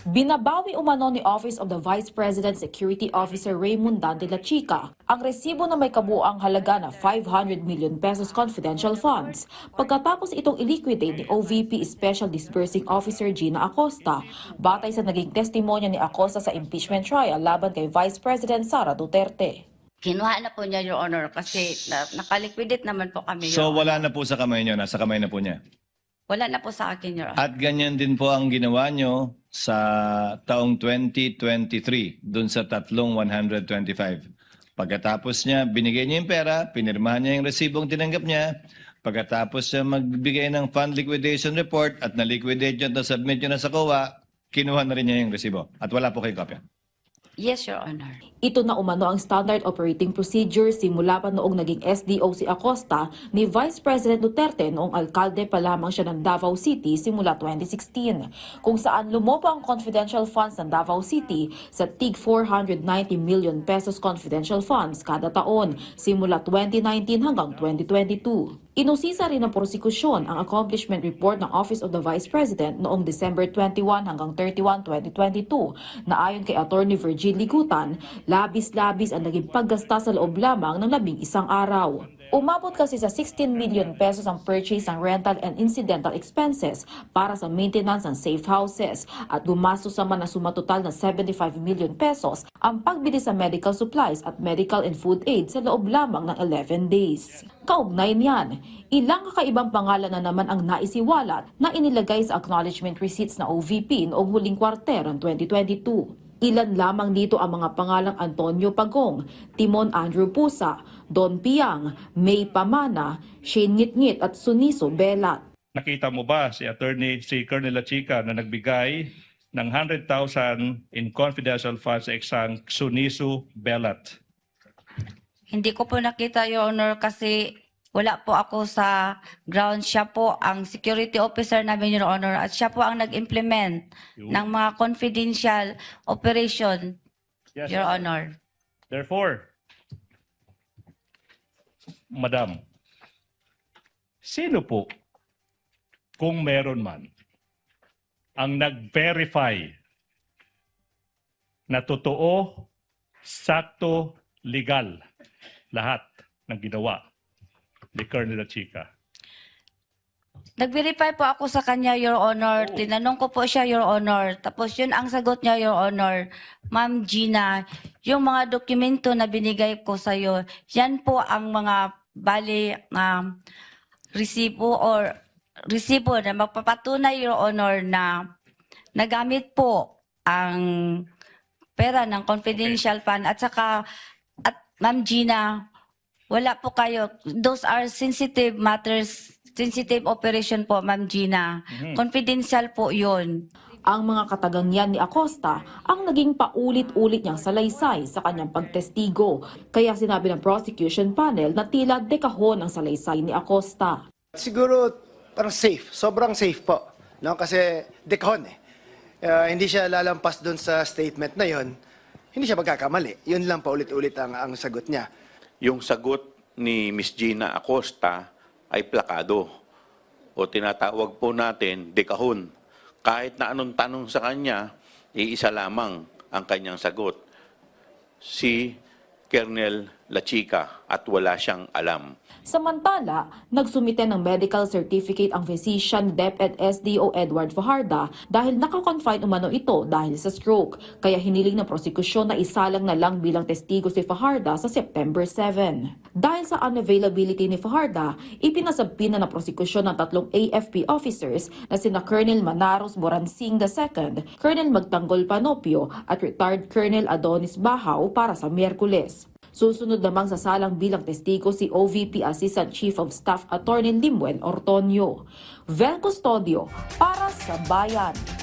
Binabawi umano ni Office of the Vice President Security Officer Raymond Dan de la Chica ang resibo na may kabuuang halaga na 500 million pesos confidential funds pagkatapos itong iliquidate ni OVP Special Disbursing Officer Gina Acosta batay sa naging testimonya ni Acosta sa impeachment trial laban kay Vice President Sara Duterte. Kinuha na po niya, Your Honor, kasi nakaliquidate naman po kami, Your So wala Honor. na po sa kamay nyo, nasa kamay na po niya. Wala na po sa akin, Your Honor. At ganyan din po ang ginawa nyo sa taong 2023, dun sa tatlong 125. Pagkatapos niya, binigay niya yung pera, pinirmahan niya yung resibong tinanggap niya. Pagkatapos niya magbigay ng fund liquidation report at na-liquidate nyo at na-submit nyo na sa COA, kinuha na rin niya yung resibo. At wala po kayong kopya. Yes, Your Honor. Ito na umano ang standard operating procedure simula pa noong naging SDO si Acosta ni Vice President Duterte noong alkalde pa lamang siya ng Davao City simula 2016, kung saan lumobo ang confidential funds ng Davao City sa tig 490 million pesos confidential funds kada taon simula 2019 hanggang 2022. Inusisa rin ng prosekusyon ang accomplishment report ng Office of the Vice President noong December 21 hanggang 31, 2022 na ayon kay Attorney Virgil Ligutan, labis-labis ang naging paggasta sa loob lamang ng 11 araw. Umabot kasi sa 16 million pesos ang purchase ng rental and incidental expenses para sa maintenance ng safe houses at gumastos naman na sumatotal na 75 million pesos ang pagbili sa medical supplies at medical and food aid sa loob lamang ng 11 days. Kaugnay niyan, ilang kakaibang pangalan na naman ang naisiwalat na inilagay sa acknowledgement receipts na OVP noong huling kwarter ng 2022. Ilan lamang dito ang mga pangalang Antonio Pagong, Timon Andrew Pusa, Don Piang, May Pamana, Shane Ngitngit at Suniso Belat. Nakita mo ba si Colonel La Chica na nagbigay ng 100,000 in confidential funds sa isang Suniso Belat? Hindi ko po nakita, Your Honor, kasi wala po ako sa ground. Siya po ang security officer namin, Your Honor, at siya po ang nag-implement ng mga confidential operation, Yes, Your Honor. Therefore, Madam, sino po, kung meron man, ang nag-verify na totoo, sakto, legal lahat ng ginawa ni Colonel La Chica? Nag-verify po ako sa kanya, Your Honor. Tinanong ko po siya, Your Honor. Tapos yun ang sagot niya, Your Honor. Ma'am Gina, yung mga dokumento na binigay ko sa iyo, yan po ang mga resibo na magpapatunay, Your Honor, na nagamit po ang pera ng confidential fund. At saka, Ma'am Gina, wala po kayo. Those are sensitive matters, sensitive operation po, Ma'am Gina. Confidential po yun. Ang mga katagang ni Acosta ang naging paulit-ulit niyang salaysay sa kanyang pagtestigo. Kaya sinabi ng prosecution panel na tila dekahon ang salaysay ni Acosta. Siguro parang safe, sobrang safe po. No? Kasi dekahon eh. Hindi siya lalampas doon sa statement na yon. Hindi siya magkakamali. Yun lang paulit-ulit ang sagot niya. Yung sagot ni Miss Gina Acosta ay plakado o tinatawag po natin dekahon. Kahit na anong tanong sa kanya, iisa lamang ang kanyang sagot. Si Colonel La Chica at wala siyang alam. Samantala, nagsumite ng medical certificate ang physician DepEd SDO Edward Fajarda dahil nakakonfine umano ito dahil sa stroke. Kaya hiniling ng prosekusyon na isalang na lang bilang testigo si Fajarda sa September 7. Dahil sa unavailability ni Fajarda, ipinasabpi na ng prosekusyon ng tatlong AFP officers na sina Colonel Manaros Boransing II, Colonel Magtanggol Panopio at retired Colonel Adonis Bahaw para sa Miyerkules. Susunod namang sasalang bilang testigo si OVP Assistant Chief of Staff Attorney Limuel Ortonio. Vel Custodio para sa Bayan.